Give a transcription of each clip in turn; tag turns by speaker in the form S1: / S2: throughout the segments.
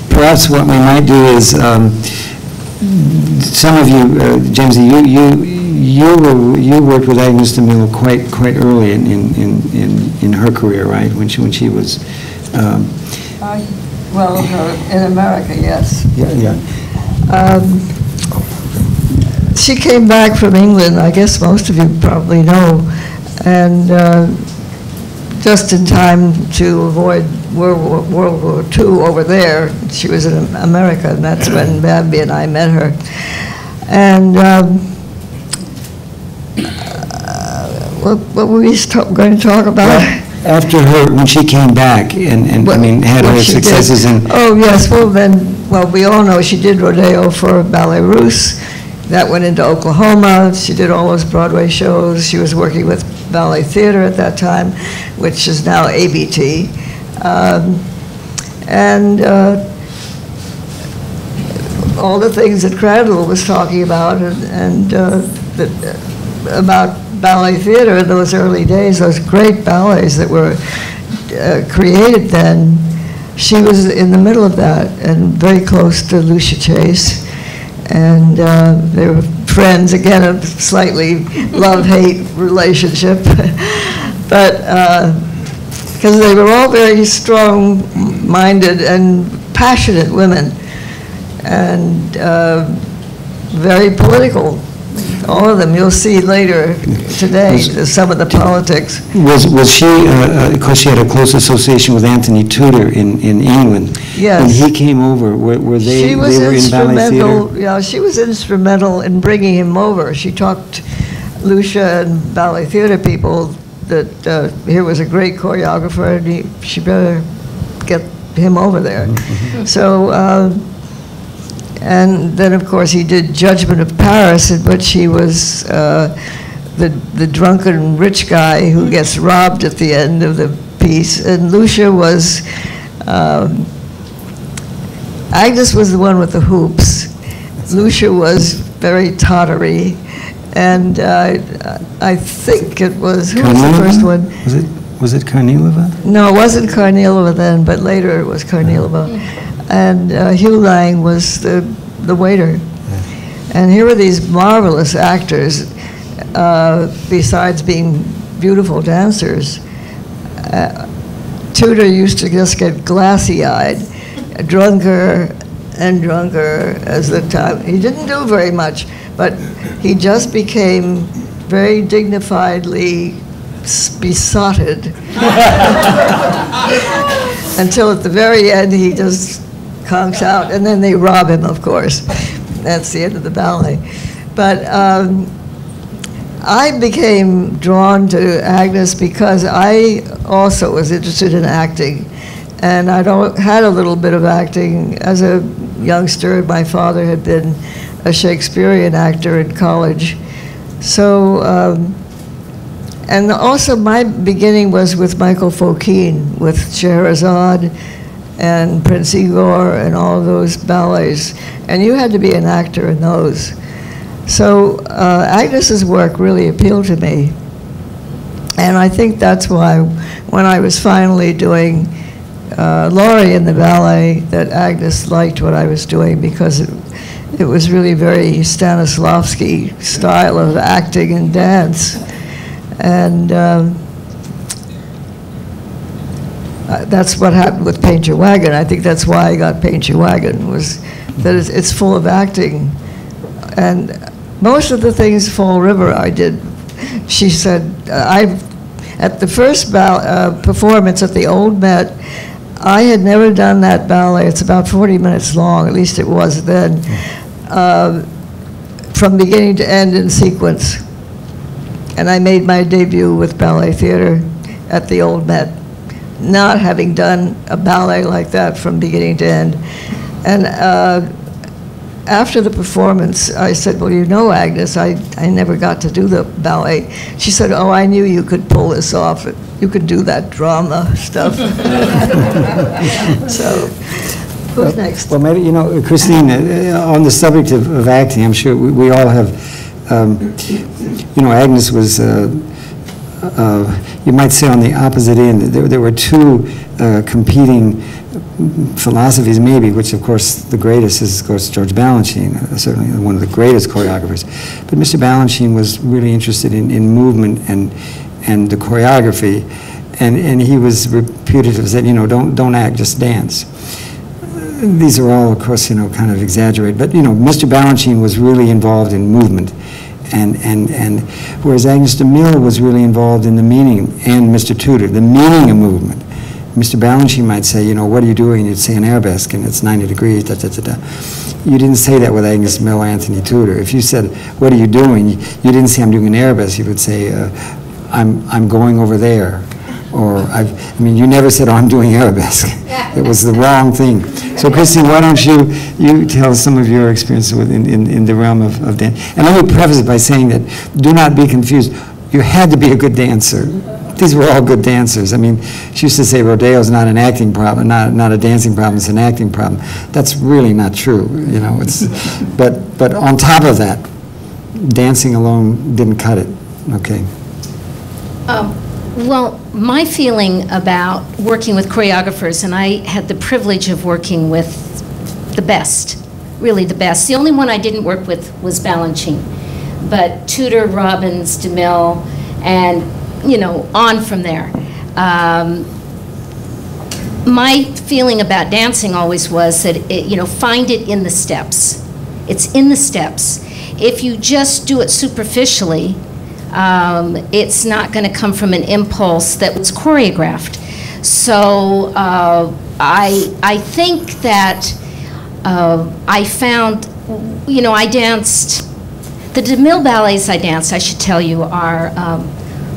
S1: Perhaps what we might do is, some of you, Gemze, you worked with Agnes De Mille quite early in her career, right? When she was.
S2: Well, in America, yes.
S1: Yeah.
S2: She came back from England, I guess most of you probably know, and just in time to avoid World War II over there. She was in America, and that's when Bambi and I met her. And what were we going to talk about?
S1: Well, after her, when she came back and I mean, had her successes in...
S2: Oh, yes, well we all know she did Rodeo for Ballet Russe. That went into Oklahoma. She did all those Broadway shows. She was working with Ballet Theater at that time, which is now ABT. All the things that Crandall was talking about about ballet theater in those early days, those great ballets that were created then, she was in the middle of that and very close to Lucia Chase. And they were friends, again, a slightly love-hate relationship. But because they were all very strong-minded and passionate women, and very political. All of them, you'll see later today, some of the politics.
S1: Was she, because she had a close association with Anthony Tudor in England?
S2: Yes.
S1: When he came over, were they in ballet theater?
S2: Yeah, she was instrumental in bringing him over. She talked Lucia and ballet theater people that here was a great choreographer, and she better get him over there. So, and then, of course, he did Judgment of Paris, in which he was the drunken rich guy who gets robbed at the end of the piece. And Lucia was, Agnes was the one with the hoops. Lucia was very tottery. And I think it was, who was the first one?
S1: Was it Carnilova?
S2: No, it wasn't Carnilova then, but later it was Carnilova. And Hugh Lang was the waiter. And here were these marvelous actors, besides being beautiful dancers. Tudor used to just get glassy-eyed, drunker and drunker as the time. He didn't do very much, but he just became very dignifiedly besotted. Until at the very end, he just conks out, and then they rob him, of course. That's the end of the ballet. But I became drawn to Agnes because I also was interested in acting. And I'd had a little bit of acting as a youngster. My father had been a Shakespearean actor in college. So, and also my beginning was with Michael Fokine, with Scheherazade and Prince Igor and all those ballets. And you had to be an actor in those. So Agnes's work really appealed to me. And I think that's why when I was finally doing Laurie in the ballet, that Agnes liked what I was doing, because it was really very Stanislavski style of acting and dance. And that's what happened with Paint Your Wagon. I think that's why I got Paint Your Wagon, was that it's full of acting. And most of the things Fall River I did, she said, at the first performance at the Old Met, I had never done that ballet. It's about 40 minutes long, at least it was then, from beginning to end in sequence. And I made my debut with ballet theater at the Old Met, not having done a ballet like that from beginning to end. And after the performance, I said, well, you know, Agnes, I never got to do the ballet. She said, oh, I knew you could pull this off. You could do that drama stuff. So, who's next?
S1: Well, maybe, you know, Christine, on the subject of acting, I'm sure we all have, you know, Agnes was, you might say on the opposite end, there were two competing philosophies maybe, which of course the greatest is of course George Balanchine, certainly one of the greatest choreographers. But Mr. Balanchine was really interested in movement and the choreography, and he was reputed to have said, you know, don't act, just dance. These are all, of course, you know, kind of exaggerated, but you know, Mr. Balanchine was really involved in movement, and whereas Agnes De Mille was really involved in the meaning, and Mr. Tudor, the meaning of movement. Mr. Balanchine might say, you know, what are you doing? And you'd say an arabesque, and it's 90 degrees, da, da, da, da. You didn't say that with Agnes De Mille or Anthony Tudor. If you said, what are you doing? You didn't say, I'm doing an arabesque. You would say, I'm going over there. Or, I mean, you never said, oh, I'm doing arabesque. It was the wrong thing. So, Christy, why don't you tell some of your experiences in the realm of dance? And let me preface it by saying that do not be confused. You had to be a good dancer. These were all good dancers. I mean, she used to say rodeo is not an acting problem, not a dancing problem, it's an acting problem. That's really not true, you know. But on top of that, dancing alone didn't cut it. Okay.
S3: Well, my feeling about working with choreographers, and I had the privilege of working with the best, really the best. The only one I didn't work with was Balanchine, but Tudor, Robbins, De Mille, and you know, on from there. My feeling about dancing always was that, you know, find it in the steps. It's in the steps. If you just do it superficially, it's not going to come from an impulse that was choreographed. So I think that I found, you know, I danced, the De Mille ballets I danced, I should tell you, are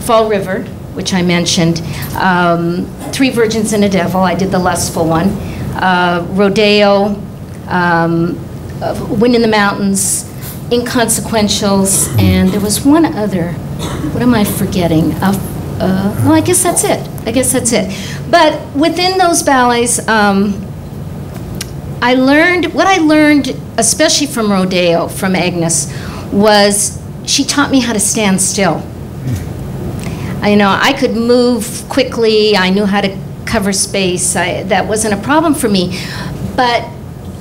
S3: Fall River, which I mentioned, Three Virgins and a Devil, I did the lustful one, Rodeo, Wind in the Mountains, Inconsequentials, and there was one other. What am I forgetting? Well, I guess that's it. But within those ballets, I learned, what I learned, especially from Rodeo, from Agnes, was she taught me how to stand still. You know, I could move quickly, I knew how to cover space, that wasn't a problem for me, but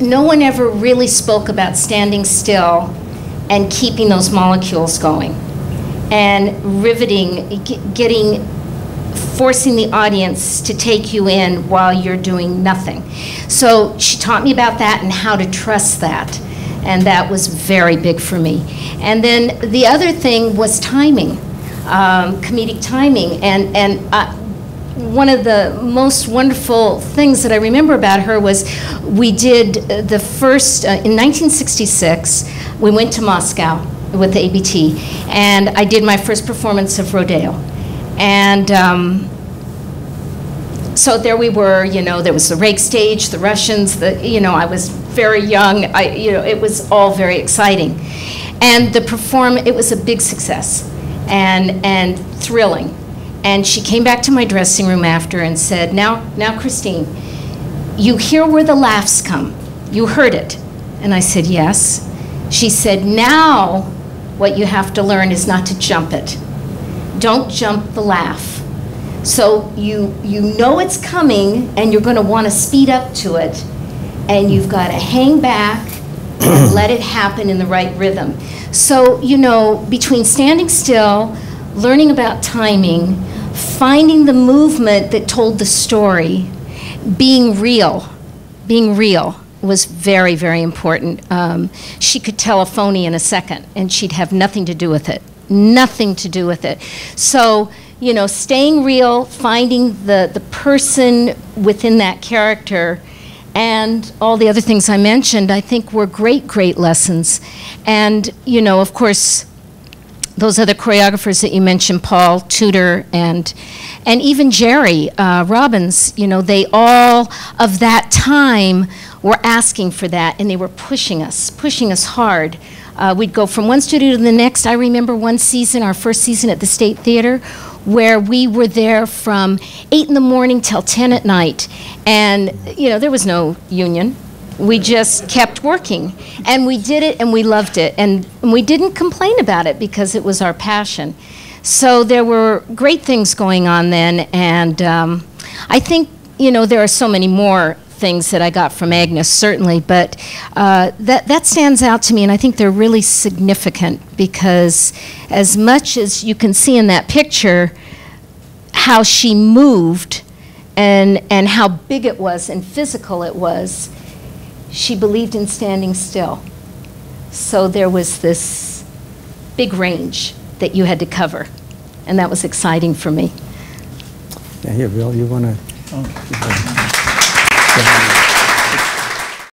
S3: no one ever really spoke about standing still and keeping those molecules going and riveting, forcing the audience to take you in while you're doing nothing. So she taught me about that and how to trust that, and that was very big for me. And then the other thing was timing. Comedic timing, and one of the most wonderful things that I remember about her was we did the first, in 1966, we went to Moscow with the ABT, and I did my first performance of Rodeo. And so there we were, you know, there was the rake stage, the Russians, you know, I was very young, you know, it was all very exciting. And it was a big success. And thrilling. And she came back to my dressing room after and said, now Christine, you hear where the laughs come. You heard it. And I said, yes. She said, now what you have to learn is not to jump it. Don't jump the laugh. So you know it's coming and you're going to want to speed up to it, and you've got to hang back and let it happen in the right rhythm. So, you know, between standing still, learning about timing, finding the movement that told the story, being real was very, very important. She could tell a phony in a second, and she'd have nothing to do with it. Nothing to do with it. So, you know, staying real, finding the person within that character, and all the other things I mentioned, I think were great, great lessons. And, you know, of course, those other choreographers that you mentioned, Paul, Tudor, and even Jerry Robbins, you know, they all of that time were asking for that, and they were pushing us hard. We'd go from one studio to the next. I remember one season, our first season at the State Theater, where we were there from 8 in the morning till 10 at night. And, you know, there was no union. We just kept working. And we did it, and we loved it. And we didn't complain about it because it was our passion. So there were great things going on then, and I think, you know, there are so many more things that I got from Agnes, certainly, but that stands out to me, and I think they're really significant, because as much as you can see in that picture how she moved and how big it was and physical it was, she believed in standing still. So there was this big range that you had to cover, and that was exciting for me.
S1: Yeah, here, Bill, you want to...